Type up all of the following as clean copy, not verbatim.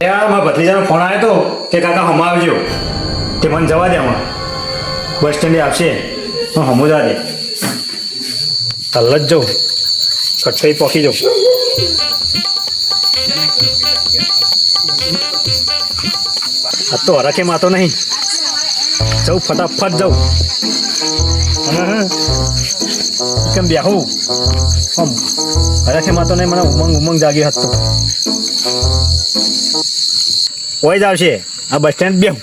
મારા ભત્રીજાનો ફોન આવ્યો તો કે કાકા હમણાં આવજો તે મને જવા દે હમણાં બસ સ્ટેન્ડે આવશે હું હમું જવા દે હાલ જ જાઉં કટકાઈ પહોંચી જાઉં આ તો હરાકે માતો નહીં જાઉં ફટાફટ જાઉં કેમ બેહું આમ હરાકે માતો નહીં મને ઉમંગ જાગી હતો હોય જ આવશે આ બસ સ્ટેન્ડ બેહું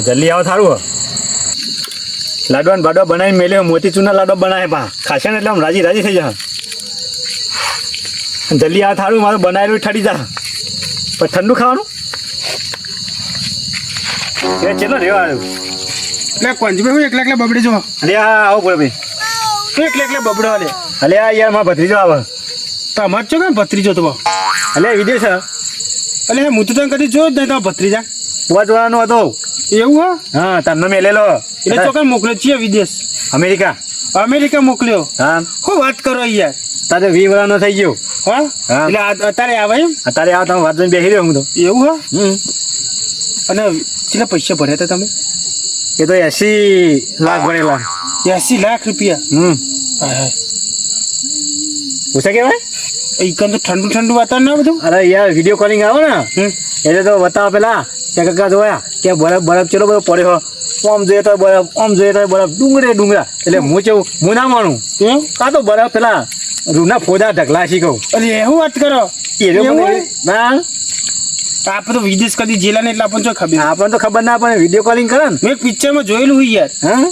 જલ્દી આવો થારું લાડવા ને બાડવા બનાવીને મેલ્યો મોતીચૂરના લાડવા બનાવે પા ખાશે ને એટલે આમ રાજી રાજી થઈ જા જલ્દી આવો થારું મારું બનાવેલું ઠરી જા પણ ઠંડુ ખાવાનું ચેલો રેવા આવ્યું એટલે કોંજીભાઈ હું એકલા એકલા બબડી જો અરે હા આવો બોલો ભાઈ તું એકલા એકલા બબડો અલે અલે આ યાર મારા ભત્રીજો આવે તમાર છો કે ભત્રીજો તો અલે વિદેશ અલે હું તો તને કદી જોયો જ નહીં તમારા ભત્રીજા જોવાનો હતો એવું હા તમને મેલેલો એટલે ચોકન મોકલ્યો છીએ વિદેશ અમેરિકા અમેરિકા મોકલ્યો હા હું વાત કરો યાર તારે 20 વર્ષનો થઈ ગયો હા હા. એટલે અત્યારે આવે એમ અત્યારે આ તમે વાત જોઈને બેસી રહ્યો હું તો એવું અને કેટલા પૈસા ભર્યા હતા તમે એ તો 80 લાખ ભરેલા 80 લાખ રૂપિયા હા પૂછે કેવાય એકન તો ઠંડુ ઠંડુ વાતાવરણ ના બધું અરે યાર વિડીયો કોલિંગ આવે ને એટલે તો બતાવો પેલા કે કાકા જોયા કે બરફ ચલો બધો પડ્યો આમ જોઈએ તો બરફ આમ જોઈએ તો બરફ ડુંગરા એટલે હું કેવું હું ના માનું કાં તો બરફ પેલા રૂના ફોદા ઢગલા શીખવું અરે એવું વાત કરો ના આપણે તો વિદેશ કદી જેલા ને એટલે આપણને તો ખબર આપણને તો ખબર ના પડે વિડીયો કોલિંગ કરે ને મેં એક પિક્ચરમાં જોયેલું હોય યાર હા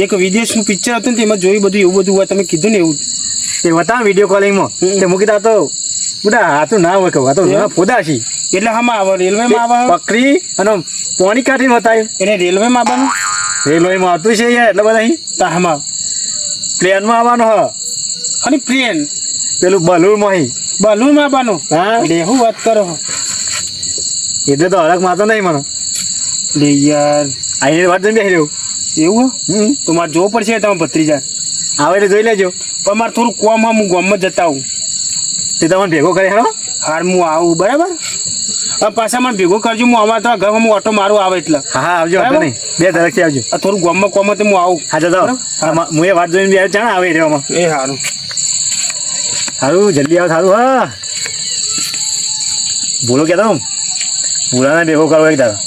એક વિદેશનું પિક્ચર હતું ને તેમાં જોયું બધું એવું બધું હોય તમે કીધું ને એવું તે બતાવ વિડીયો કોલિંગમાં તે મૂકી દા તો બધા હાથું ના હોય કહું આ તો ફોદા છી એટલે હામાં આવે રેલવેમાં આવે પકડી અને પાણી કાઢીને બતાવ્યું એને રેલવેમાં આવવાનું રેલવેમાં આવતું છે યાર એટલે બધા તા હામાં પ્લેનમાં આવવાનું હ અને પ્લેન પેલું બલૂરમાં બલૂનમાં આવવાનું હા એટલે શું વાત કરો એટલે તો હરક માતો નહીં મને લે યાર આઈને વાત જોઈને બેસી રહ્યું એવું તો મારે જોવું પડશે તમે ભત્રીજા આવે એટલે જોઈ લેજો પણ મારે થોડું કોમ હા હું ગામમાં જતા આવું તે તમને ભેગો કરે હેલો હાર હું આવું બરાબર હવે પાછા મને ભેગો કરજો હું અમારે તો ઘરમાં હું ઓટો મારું આવે એટલે હા હા આવજો વાંધો નહીં બે ધરકથી આવજો થોડું ગામમાં કોમ તો હું આવું હા જતો હું એ વાત જોઈને બી ચાણ આવે રહેવામાં એ સારું સારું જલ્દી આવો સારું હા ભૂલો કહેતો ભૂલાને ભેગો કરવો એક દાદા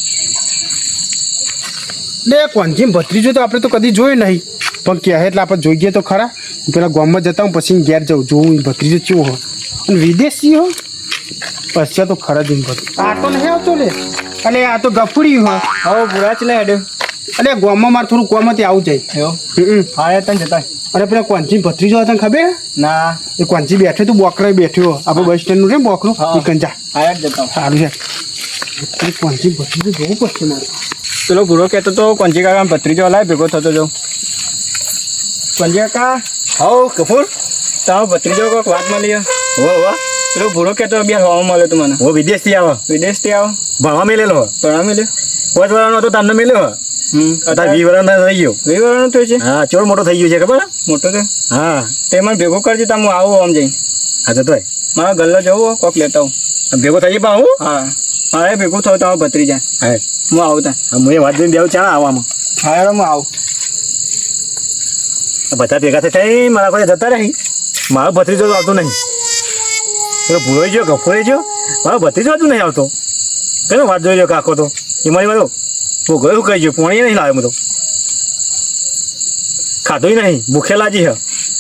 લે કોંજી ભત્રીજો તો આપણે તો કદી જોયું નહીં પણ કહે એટલે આપણે જોઈએ તો ખરા પેલા ગામમાં જતા હું પછી ઘેર જાઉં જોઉં ભત્રીજો ચેવો હોય અને વિદેશી હો પછી તો ખરા જ આ તો નહીં આવતો લે અલે આ તો ગફડી હોય હવે ભૂલા ચલે હેડ્યો અલે ગામમાં મારે થોડું કોમથી આવું જાય હા તને જતા અને પેલા કોંજી ભત્રીજો તને ખબર ના એ કોંજી બેઠો તું બોકરા બેઠ્યો આપણે બસ સ્ટેન્ડનું રે બોકરું એ કંજા આયા જ જતા સારું છે કોંજી ભત્રીજો જોવું પડશે મારે પેલો ભૂરો કહેતો તો કોંજી કાકા ભત્રીજો હલાય ભેગો થતો જાઉં કોંજી કાકા હાઉ કપૂર તારો ભત્રીજો કોઈક વાત મળી હો પેલો ભૂરો કહેતો બે હવા મળે તો મને હો વિદેશથી આવો ભણવા મેલેલો પાંચ વર્ષનો હતો તમને મેલ્યો અત્યારે 20 વર્ષનો થઈ ગયો 20 વર્ષનો થયો છે હા ચોર મોટો થઈ ગયો છે ખબર મોટો છે હા તે મને ભેગો કરજો તો હું આવું આમ જઈ હા જતો મારા ગલ્લો જવું કોક લેતા હું ભેગો થઈ જાય હું હા મારે ભેગું થયું તમારે ભત્રીજા હા હું આવતા હું એ વાત જોઈને દેવું ચાણ આવવામાં હા યાર હું આવું બધા ભેગા થઈ મારા પાસે જતા રહી મારો ભત્રીજો તો આવતો નહીં પેલો ભૂલોઈ ગયો ગફોઈ ગયો મારો ભત્રીજો હજુ નહીં આવતો કયો વાત જોઈ રહ્યો કાકો તો એ મારી મારો હું ગયો કહી ગયો પોણી નહીં લાવ્યો બધો ખાધું નહીં ભૂખે લાજી છે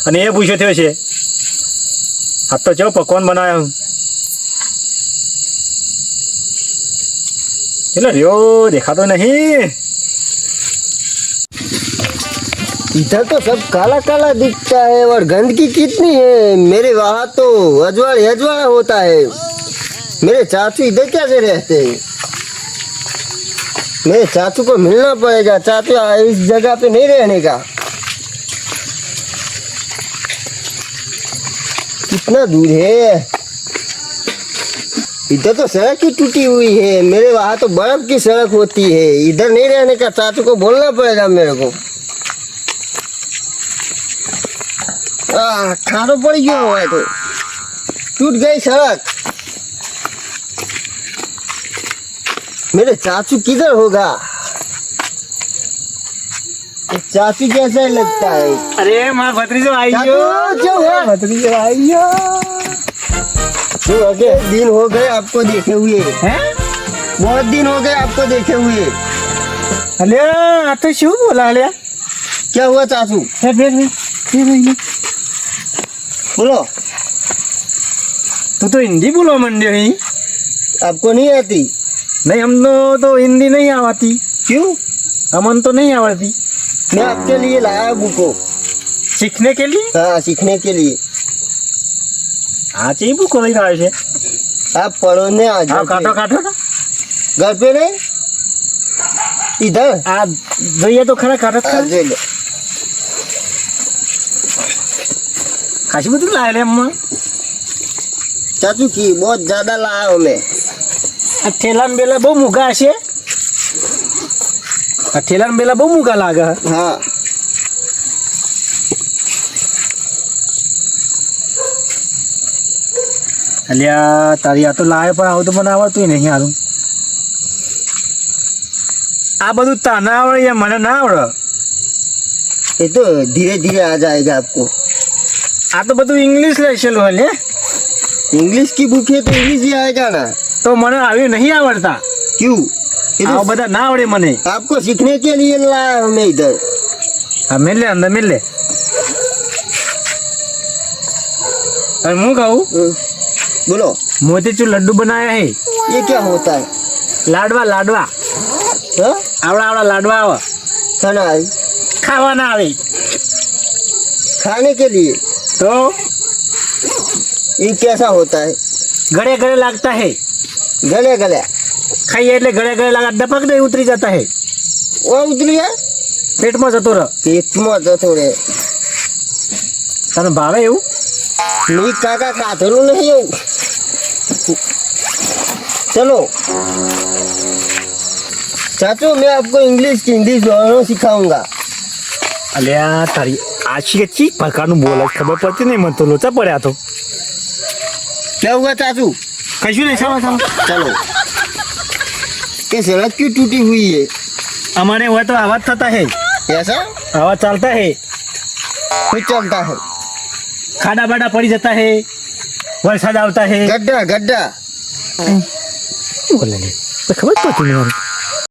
અને એ પૂછ્યો થયો છે આ તો ચો પકવાન બનાવ્યો એટલે રહ્યો દેખાતો नहीं इधर तो सब काला काला दिखता है और गंदगी कितनी है। मेरे वहाँ तो अजवाड़ा होता है। मेरे चाचू इधर कैसे रहते हैं? मेरे चाचू को मिलना पड़ेगा। चाचू इस जगह पे नहीं रहने का। कितना दूर है? इधर तो सड़क ही टूटी हुई है। मेरे वहाँ तो बर्फ की सड़क होती है। इधर नहीं रहने का। चाचू को बोलना पड़ेगा मेरे को। खारो पड़ गया हुआ है तो टूट गई सड़क। मेरे चाचू किधर होगा? चाचू कैसा लगता है? અરે મારા ભત્રીજો આવી चाचू ગયો क्या हुआ? ભત્રીજો આવી ગયો जो अगे दिन हो गए आपको देखे हुए, હે बहुत दिन हो गए आपको देखे हुए। અલ્યા આ તો શું બોલા અલ્યા क्या हुआ चाचू? હે બેસ बोलो। તું તો હિન્દી બોલવા માંડ્યો અહીં आपको नहीं आती? નહીં અમને તો હિન્દી નહીં આવતી क्यों? અમને તો નહીં આવડતી मैं आपके लिए लाया बुक को। શીખને કે लिए हाँ, सीखने के लिए। આ ચી બુકો લઈને આવે છે आप पढ़ने आ આ जाओ। કાઢો કાઢો घर पे नहीं, इधर આ જોઈએ તો ખરા કાઢો आ जाइए। ખાસી બધું લાવે લે એમાં चाचू की बहुत ज्यादा लाया हूँ मैं। આ ઠેલા ને બેલા બહુ મૂઘા હશે આ ઠેલા ને બેલા બહુ મૂઘા લાગે हाँ, અલ્યા તારી આ તો લાવે પણ આવું તો મને આવડતું નહીં સારું આ બધું તને આવડે યા મને ના આવડે ये तो धीरे धीरे आ जाएगा आपको। આ તો બધું ઇંગ્લિશ લખેલું હોય લે इंग्लिश की बुक है तो इंग्लिश ही आएगा ना। તો મને આવ્યું નહીં આવડતા क्यों? ये આવું तो બધા ના આવડે મને आपको सीखने के लिए लाया हूँ मैं इधर। હા મેલ લે અંદર મેલ લે અને હું કહું बोलो, મોતીચૂર લડ્ડુ બનાવ્યા હે ये क्या होता है? લાડવા લાડવા हाँ? આવડા આવડા લાડવા આવે खाना है ખાવાના આવે खाने के लिए। તો ये कैसा होता है? ગળે ગળે લાગતા હે गले गले ખાઈએ એટલે ગળે ગળે લાગા ડપક દે ઉતરી જતા હે वो उतरिया પેટમાં જતો રહ पेट में तो थोड़े તને ભાવે એવું नहीं काका खाथरू नहीं हूँ। चलो चाचू, मैं आपको इंग्लिश की हिंदी दोनों सिखाऊंगा। અલ્યા તારી આશી ચી પ્રકારનું બોલે ખબર પડતી નહીં મને તો લોચા પડ્યા તો क्या हुआ चाचू? કશું નહીં સાવા સાવા चलो, ये सड़क क्यों टूटी हुई है? અમારે હોય તો આવાજ થતા હે ऐसा આવાજ ચાલતા હે कुछ चलता है। ખાડા બાડા પડી જતા હે વરસાદ આવતા હે गड्ढा गड्ढा બોલે તો ખબર પડતી નહીં